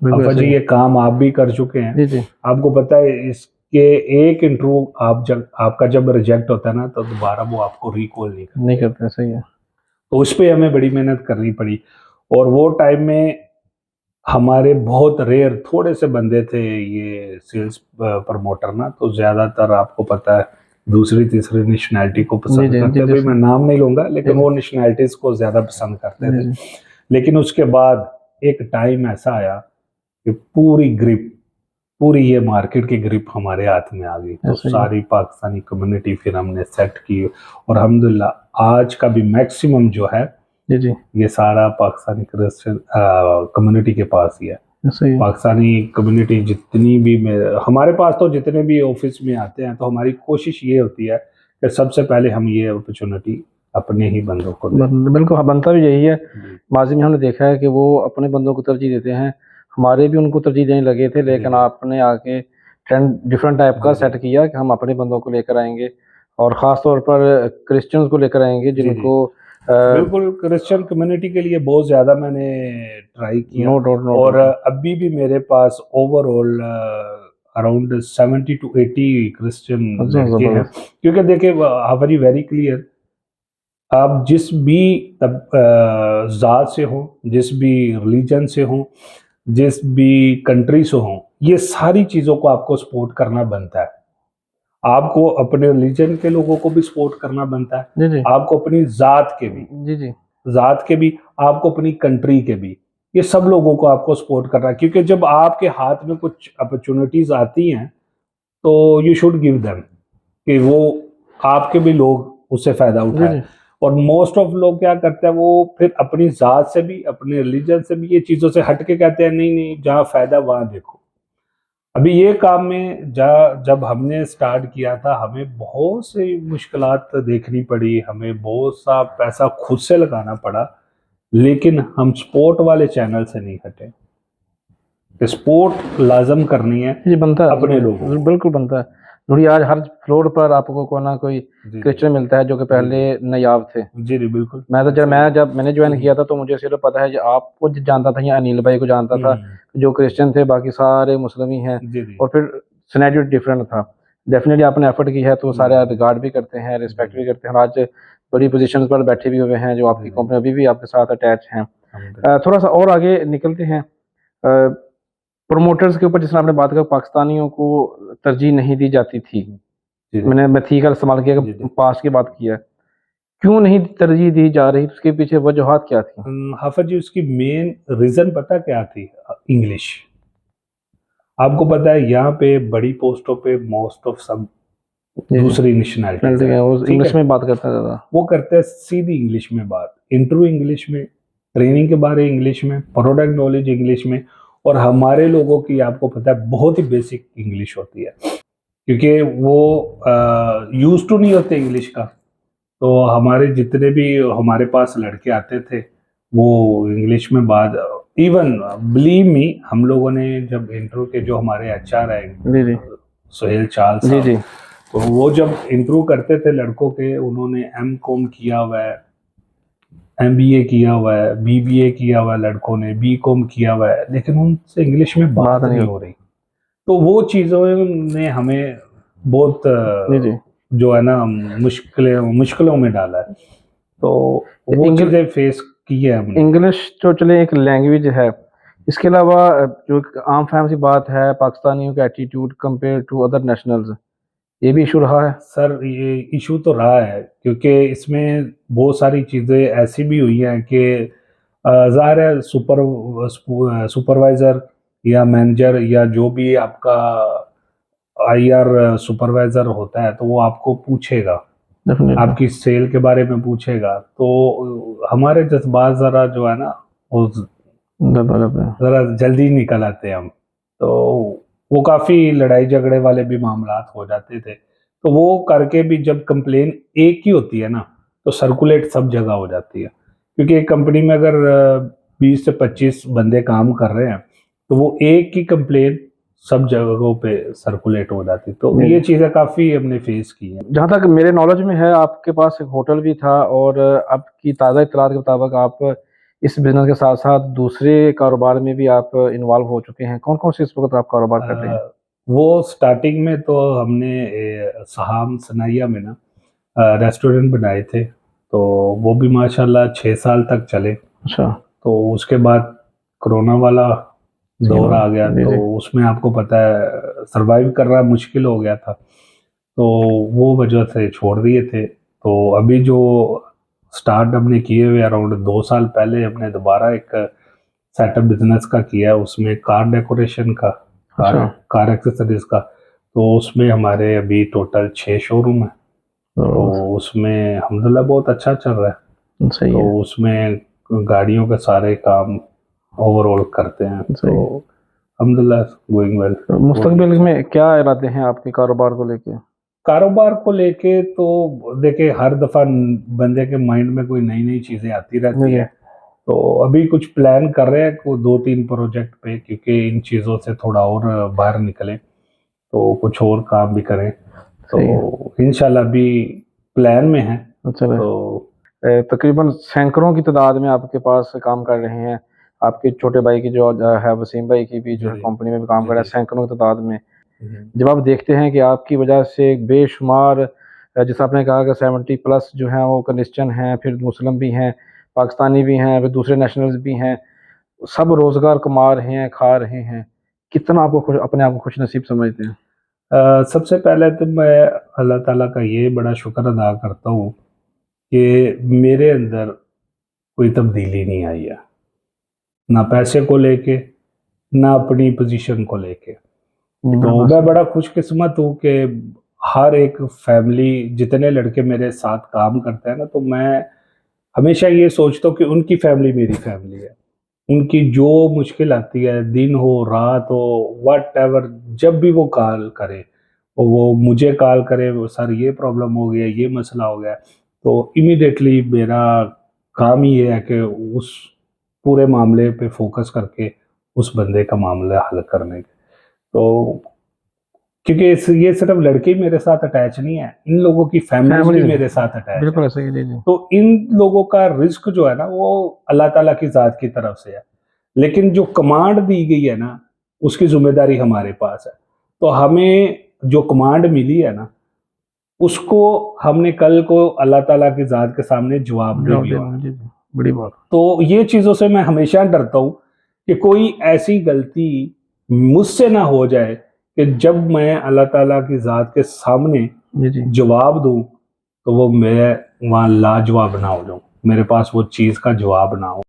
बिल्कुल जी सही। ये काम आप भी कर चुके हैं। जी, जी। आपको पता है इसके एक इंटरव्यू आप जब आपका जब रिजेक्ट होता है ना तो दोबारा वो आपको रिकॉल नहीं नहीं करते। करते, सही है। तो उस पे हमें बड़ी मेहनत करनी पड़ी और वो टाइम में हमारे बहुत रेयर थोड़े से बंदे थे ये सेल्स प्रमोटर ना, तो ज़्यादातर आपको पता है दूसरी-तीसरी नेशनैलिटी को जी, पसंद जी, जी, करते, जी, अभी मैं नाम नहीं लूँगा जी, लेकिन जी, वो नेशनैलिटीज़ को ज़्यादा पसंद करते जी, थे। जी, लेकिन उसके बाद एक टाइम ऐसा आया कि पूरी ये मार्केट की ग्रिप हमारे हाथ में आ गई, तो ऐसा ही है। सारी पाकिस्तानी कम्युनिटी फिर हमने सेट की और अल्हम्दुलिल्लाह आज का भी मैक्सिमम जो है जी, जी, ये सारा पाकिस्तानी क्रिश्चियन कम्युनिटी के पास ही है। ऐसा ही है। पाकिस्तानी कम्युनिटी जितनी भी हमारे पास तो जितने भी ऑफिस में आते हैं तो हमारी कोशिश ये होती है कि सबसे पहले हम ये अपॉर्चुनिटी अपने ही बंदों को दें। बिल्कुल, हाँ, बनता भी यही है। जी माज़ी में हमने देखा है कि वो अपने बंदों को तरजीह देते हैं। हमारे भी उनको तरजीह देने लगे थे, जी लेकिन जी आपने आके ट्रेंड डिफरेंट टाइप का जी जी सेट किया कि हम अपने बंदों को लेकर आएँगे और ख़ास तौर पर क्रिश्चियंस को लेकर आएँगे जी जी जिनको बिल्कुल क्रिश्चियन कम्युनिटी के लिए बहुत ज़्यादा मैंने ट्राई किया नो डाउट, नो और डाउट। अभी भी मेरे पास ओवरऑल अराउंड 70 to 80 क्रिश्चियन अच्छा, लड़के हैं, ज़बरदस्त। क्योंकि देखिए वेरी वेरी क्लियर, आप जिस भी ज़ात से हो, जिस भी रिलीजन से हो, जिस भी कंट्री से हो, ये सारी चीज़ों को आपको सपोर्ट करना बनता है। आपको अपने रिलीजन के लोगों को भी सपोर्ट करना बनता है, जी, जी। आपको अपनी जी, जी। ज़ात के भी, आपको अपनी कंट्री के भी। ये सब लोगों को आपको सपोर्ट करना है क्योंकि जब आपके हाथ में कुछ अपॉर्च्युनिटीज़ आती हैं, तो यू शुड गिव देम कि वो आपके भी लोग उससे फ़ायदा जी, उठाएँ। जी। और मोस्ट ऑफ लोग क्या करते हैं, वो फिर अपनी ज़ात से भी, अपने रिलीजन से भी ये चीज़ों से हट के कहते हैं नहीं, नहीं जहाँ फ़ायदा वहाँ देखो। अभी ये काम में जब हमने स्टार्ट किया था, हमें बहुत सी मुश्किलात देखनी पड़ी, हमें बहुत सा पैसा खुद से लगाना पड़ा, लेकिन हम स्पोर्ट वाले चैनल से नहीं हटे। स्पोर्ट लाज़म करनी है जी, बनता है, अपने लोगों को। बिल्कुल बनता है। क्योंकि आज हर फ्लोर पर आपको कोई ना कोई जी, जी। क्रिश्चियन मिलता है जो कि जी, पहले जी। नायाब थे। जी, जी, बिल्कुल, मैं तो जब ऐसा ही है। मैं जब मैंने हुँ, जॉइन हुँ। किया था तो मुझे सिर्फ़ पता है, जो आपको जानता था या अनिल भाई को जानता हुँ, था, हुँ। जो क्रिश्चियन थे, बाकी सारे मुस्लिम ही हैं जी, जी। और फिर सिनेरियो डिफरेंट था। डेफ़िनिटली आपने एफ़र्ट की है तो जी, सारे जी। रिगार्ड भी करते हैं, जी, रिस्पेक्ट जी। भी करते हैं और आज बड़ी पोज़ीशंस पर बैठे भी हुए हैं, जो जी, आपकी जी। कंपनी अभी भी आपके साथ अटैच हैं। अल्हम्दुलिल्लाह। थोड़ा-सा और आगे निकलते हैं। प्रोमोटर्स के ऊपर जिस तरह आपने बात कहा, पाकिस्तानियों को तरजीह नहीं दी जाती थी। जी, जी। मैंने मैथी का इस्तेमाल किया जी, कि जी। पास्ट की बात की है। क्यों नहीं तरजीह दी जा रही? उसके पीछे वजूहात क्या थी? हाफ़िज़ जी उसकी मेन रीज़न पता क्या थी? इंग्लिश। आपको पता है यहाँ पे बड़ी पोस्टों पे मोस्ट ऑफ सब जी, जी। दूसरी नेशनैलिटीज़ पेनल्टी हैं, है, वो ठीक इंग्लिश है? में बात करते हैं ज़्यादा। वो करते हैं सीधी इंग्लिश में बात, इंटरव्यू इंग्लिश में, ट्रेनिंग के बारे इंग्लिश में, प्रोडक्ट नॉलेज इंग्लिश में, और हमारे लोगों की आपको पता है बहुत ही बेसिक इंग्लिश होती है, क्योंकि वो यूज़ टू नहीं होते इंग्लिश का। तो हमारे जितने भी हमारे पास लड़के आते थे, वो इंग्लिश में बात, इवन बिलीव मी, हम लोगों ने जब इंटरव्यू के जो हमारे एचआर हैं जी, जी। सुहेल चाल जी, साहब, जी। तो वो जब इंटरव्यू करते थे लड़कों के, उन्होंने एमकॉम किया हुआ है, एमबीए किया हुआ है, बीबीए किया हुआ है लड़कों ने, बीकॉम किया हुआ है, लेकिन उनसे इंग्लिश में बात बात नहीं नहीं होती। हो रही। तो वो चीज़ों ने हमें बहुत जी, जी। जो है ना मुश्किलों में डाला है। तो वो इंग्ल चीज़ें फेस की है हमने। इंग्लिश तो चले एक लैंग्वेज है। इसके अलावा जो एक आम फ़ाहम सी बात है, पाकिस्तानियों का attitude compare to other nationals, ये भी इश्यू रहा है? सर ये इशू तो रहा है क्योंकि इसमें बहुत सारी चीज़ें ऐसी भी हुई हैं कि ज़ाहिर है सुपरवाइज़र या मैनेजर या जो भी आपका आईआर सुपरवाइज़र होता है, तो वो आपको पूछेगा, डेफ़िनिटली। आपकी सेल के बारे में पूछेगा। तो हमारे जज़्बात ज़रा जो है ना, वो गलत है। ज़रा जल्दी निकल आते हैं हम। तो वो काफ़ी लड़ाई झगड़े वाले भी मामलात हो जाते थे। तो वो करके भी जब कंप्लेन एक ही होती है ना, तो सर्कुलेट सब जगह हो जाती है। क्योंकि एक कंपनी में अगर 20 से 25 बंदे काम कर रहे हैं, तो वो एक ही कंप्लेन सब जगहों पे सर्कुलेट हो जाती। तो जी, ये जी। चीज़ें काफ़ी हमने फेस की हैं। जहाँ तक मेरे नॉलेज में है, आपके पास एक होटल भी था और आपकी ताज़ा इत्तलात के मुताबिक आप इस बिजनेस के साथ साथ दूसरे कारोबार में भी आप इन्वॉल्व हो चुके हैं, कौन कौन से इस वक्त आप कारोबार कर रहे हैं? वो स्टार्टिंग में तो हमने सहाम सनाइया में ना रेस्टोरेंट बनाए थे, तो वो भी माशाल्लाह 6 साल तक चले। अच्छा। तो उसके बाद कोरोना वाला दौर आ गया, जी, तो जी। उसमें आपको पता है सरवाइव करना मुश्किल हो गया था, तो वो वजह से छोड़ दिए थे। तो अभी जो स्टार्ट हमने किए हुए अराउंड 2 साल पहले हमने दोबारा एक सेटअप बिजनेस का किया है, उसमें कार डेकोरेशन का, कार अच्छा। कार एक्सेसरीज का। तो उसमें हमारे अभी टोटल 6 शोरूम है, तो उसमें अल्हम्दुलिल्लाह बहुत अच्छा चल रहा है। सही तो है। उसमें गाड़ियों के सारे काम ओवरऑल करते हैं, सही तो है। अल्हम्दुलिल्लाह गोइंग वेल। तो मुस्तकबिल में क्या इरादे हैं आपके कारोबार को लेके? कारोबार को लेके तो देखिए हर दफ़ा बंदे के माइंड में कोई नई नई चीज़ें आती जी, रहती जी। है। तो अभी कुछ प्लान कर रहे हैं को 2-3 प्रोजेक्ट पे, क्योंकि इन चीज़ों से थोड़ा और बाहर निकलें, तो कुछ और काम भी करें। सही है। तो इंशाल्लाह अभी प्लान में है। अच्छा है। तो तकरीबन सैकड़ों की तादाद में आपके पास काम कर रहे हैं। आपके छोटे भाई की जो है वसीम भाई की भी जो जी, है जी। कंपनी में भी काम जी, कर रहा है जी। सैकड़ों की तादाद में। जी। जब आप देखते हैं कि आपकी वजह से बेशुमार जैसा आपने कहा कि 70 प्लस जो हैं वो क्रिश्चियन हैं, फिर मुस्लिम भी हैं, पाकिस्तानी भी हैं, फिर दूसरे नेशनल्स भी हैं, सब रोज़गार कमा रहे हैं, खा रहे हैं। कितना आपको खुश अपने आप को खुशनसीब समझते हैं? सबसे पहले तो मैं अल्लाह ताला का ये बड़ा शुक्र अदा करता हूँ कि मेरे अंदर कोई तब्दीली नहीं आई है, ना पैसे को लेके, ना अपनी पोजीशन को लेके। जी, तो बिल्कुल मैं सही। बड़ा खुशकिस्मत हूँ कि हर एक फैमिली, जितने लड़के मेरे साथ काम करते हैं ना, तो मैं हमेशा ये सोचता हूँ कि उनकी फैमिली मेरी फैमिली है। उनकी जो मुश्किल आती है, दिन हो, रात हो, व्हाटएवर, जब भी वो कॉल करे, और वो मुझे कॉल करे, वो सर ये प्रॉब्लम हो गया, ये मसला हो गया, तो इमीडिएटली मेरा काम ही ये है कि उस पूरे मामले पे फोकस करके उस बंदे का मामला हल करने के। तो क्योंकि ये सिर्फ लड़के ही मेरे साथ अटैच नहीं है, इन लोगों की फैमिलीज भी फैमिली मेरे साथ अटैच है। बिल्कुल सही है। जी, जी। तो इन लोगों का रिस्क जो है ना, वो अल्लाह ताला की ज़ात की तरफ से है। लेकिन जो कमांड दी गई है ना, उसकी ज़िम्मेदारी हमारे पास है। तो हमें जो कमांड मिली है ना, उसको हमने कल को अल्लाह ताला की ज़ात के सामने जवाबदेह जवाब भी होना। देना, जी, जी। बड़ी बात। तो ये चीज़ों से मैं हमेशा डरता हूँ कि कोई ऐसी गलती मुझसे ना हो जाए कि जब मैं अल्लाह ताला की ज़ात के सामने जी, जी। जवाब दूँ, तो वो मैं वहाँ लाजवाब ना हो जाऊँ, मेरे पास वो चीज़ का जवाब ना हो।